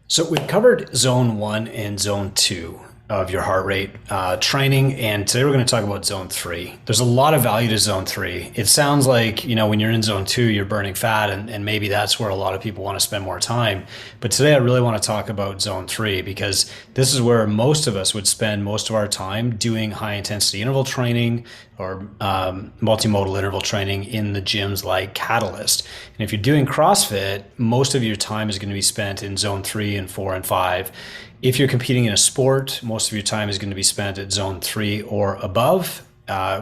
So we've covered zone one and zone two of your heart rate training, and today we're going to talk about zone three. There's a lot of value to zone three. It sounds like, when you're in zone two, you're burning fat, and maybe that's where a lot of people want to spend more time. But today I really want to talk about zone three because this is where most of us would spend most of our time doing high intensity interval training or multimodal interval training in the gyms like Catalyst. And if you're doing CrossFit, most of your time is going to be spent in zone three and four and five. If you're competing in a sport, most of your time is going to be spent at zone three or above,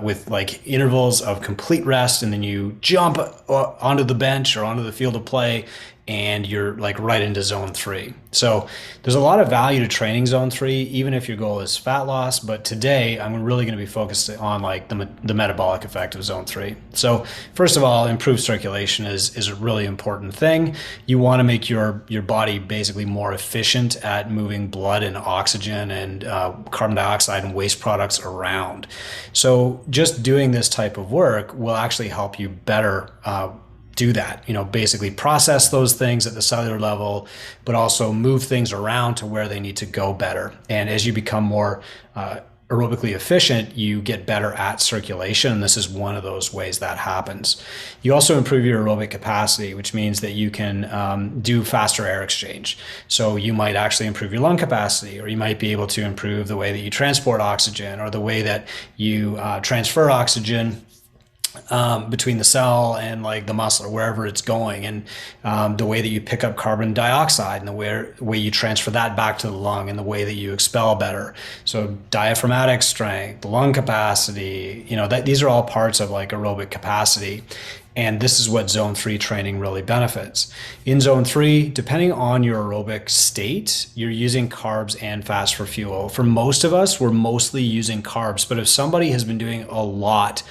with like intervals of complete rest, and then you jump onto the bench or onto the field of play, and you're like right into zone three. So there's a lot of value to training zone three, even if your goal is fat loss. But today I'm really going to be focused on like the metabolic effect of zone three. So first of all, improved circulation is a really important thing. You want to make your body basically more efficient at moving blood and oxygen and carbon dioxide and waste products around. So just doing this type of work will actually help you better do that, basically process those things at the cellular level, but also move things around to where they need to go better. And as you become more aerobically efficient, you get better at circulation. And this is one of those ways that happens. You also improve your aerobic capacity, which means that you can do faster air exchange. So you might actually improve your lung capacity, or you might be able to improve the way that you transport oxygen, or the way that you transfer oxygen between the cell and like the muscle or wherever it's going, and the way that you pick up carbon dioxide, and the way you transfer that back to the lung, and the way that you expel better. So diaphragmatic strength, lung capacity, these are all parts of like aerobic capacity. And this is what zone three training really benefits. In zone three, depending on your aerobic state, you're using carbs and fats for fuel. For most of us, we're mostly using carbs, but if somebody has been doing a lot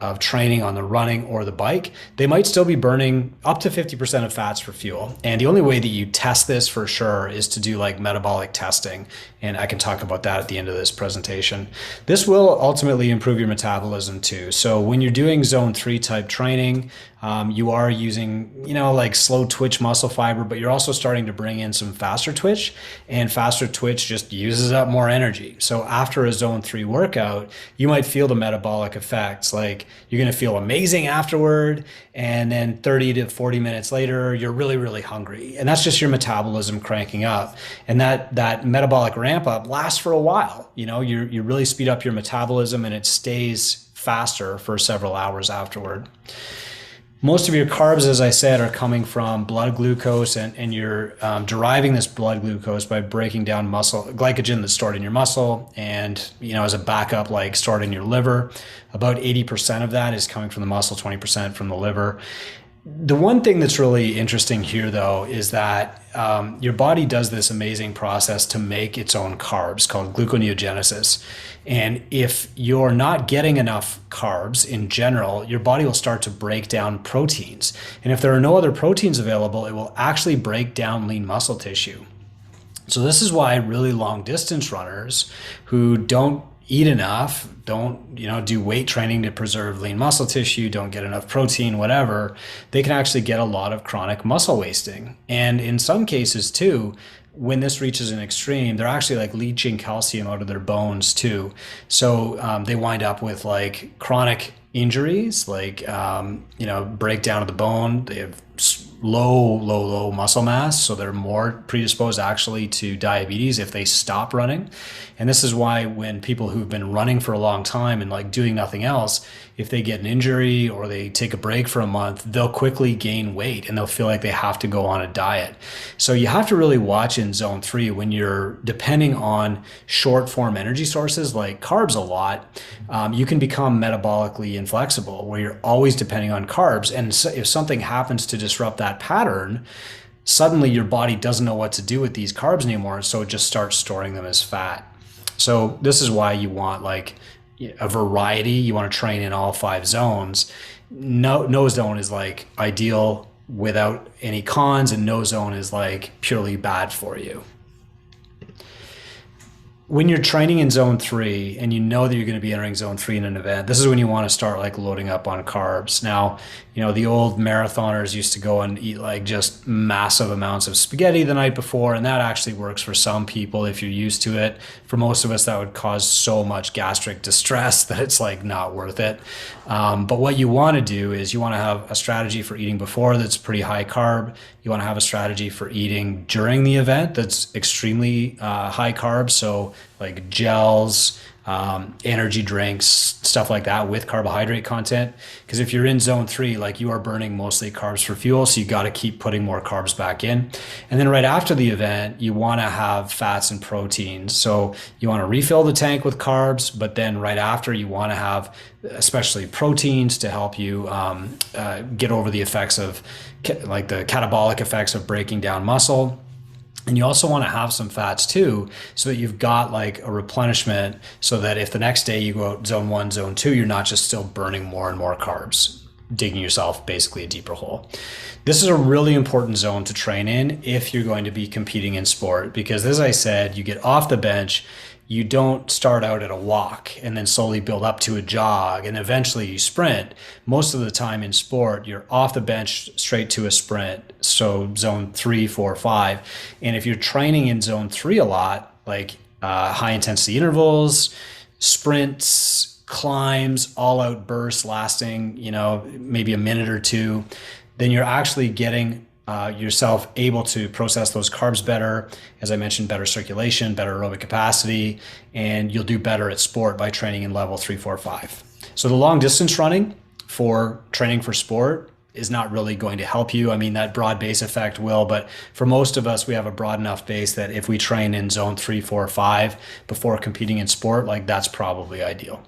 of training on the running or the bike, they might still be burning up to 50% of fats for fuel. And the only way that you test this for sure is to do like metabolic testing. And I can talk about that at the end of this presentation. This will ultimately improve your metabolism too. So when you're doing zone three type training, you are using, like slow twitch muscle fiber, but you're also starting to bring in some faster twitch, and faster twitch just uses up more energy. So after a zone three workout, you might feel the metabolic effects. Like you're going to feel amazing afterward. And then 30 to 40 minutes later, you're really, really hungry. And that's just your metabolism cranking up. And that metabolic ramp up lasts for a while. You really speed up your metabolism, and it stays faster for several hours afterward. Most of your carbs, as I said, are coming from blood glucose, and you're deriving this blood glucose by breaking down muscle glycogen that's stored in your muscle, and as a backup, like stored in your liver. About 80% of that is coming from the muscle, 20% from the liver. The one thing that's really interesting here, though, is that your body does this amazing process to make its own carbs called gluconeogenesis. And if you're not getting enough carbs in general, your body will start to break down proteins. And if there are no other proteins available, it will actually break down lean muscle tissue. So this is why really long distance runners who don't eat enough, don't do weight training to preserve lean muscle tissue, don't get enough protein, whatever, they can actually get a lot of chronic muscle wasting. And in some cases too, when this reaches an extreme, they're actually like leaching calcium out of their bones too. So they wind up with like chronic injuries, like breakdown of the bone. They have low muscle mass, so they're more predisposed actually to diabetes if they stop running. And this is why when people who've been running for a long time and like doing nothing else, if they get an injury or they take a break for a month, they'll quickly gain weight and they'll feel like they have to go on a diet. So you have to really watch in zone three when you're depending on short form energy sources like carbs a lot. You can become metabolically inflexible where you're always depending on carbs. And so if something happens to disrupt that pattern, suddenly your body doesn't know what to do with these carbs anymore. So it just starts storing them as fat. So this is why you want like a variety. You want to train in all 5 zones. No zone is like ideal without any cons, and no zone is like purely bad for you. when you're training in zone 3 and you know that you're going to be entering zone 3 in an event, this is when you want to start like loading up on carbs. Now, the old marathoners used to go and eat like just massive amounts of spaghetti the night before, and that actually works for some people if you're used to it. For most of us, that would cause so much gastric distress that it's like not worth it. But what you want to do is you want to have a strategy for eating before that's pretty high carb. You want to have a strategy for eating during the event that's extremely high carb. So like gels, energy drinks, stuff like that with carbohydrate content. Because if you're in zone 3, like you are burning mostly carbs for fuel, so you got to keep putting more carbs back in. And then right after the event, you want to have fats and proteins. So you want to refill the tank with carbs, but then right after you want to have especially proteins to help you get over the effects of like the catabolic effects of breaking down muscle. And you also want to have some fats too, so that you've got like a replenishment, so that if the next day you go out zone 1, zone 2, you're not just still burning more and more carbs, digging yourself basically a deeper hole. This is a really important zone to train in if you're going to be competing in sport, because as I said, you get off the bench, you don't start out at a walk and then slowly build up to a jog and eventually you sprint. Most of the time in sport, you're off the bench straight to a sprint. So zone 3, 4, 5. And if you're training in zone 3 a lot, like high intensity intervals, sprints, climbs, all out bursts lasting, maybe a minute or two, then you're actually getting yourself able to process those carbs better. As I mentioned, better circulation, better aerobic capacity, and you'll do better at sport by training in level 3, 4, 5. So the long distance running for training for sport is not really going to help you. I mean, that broad base effect will, but for most of us, we have a broad enough base that if we train in zone 3, 4, 5 before competing in sport, like that's probably ideal.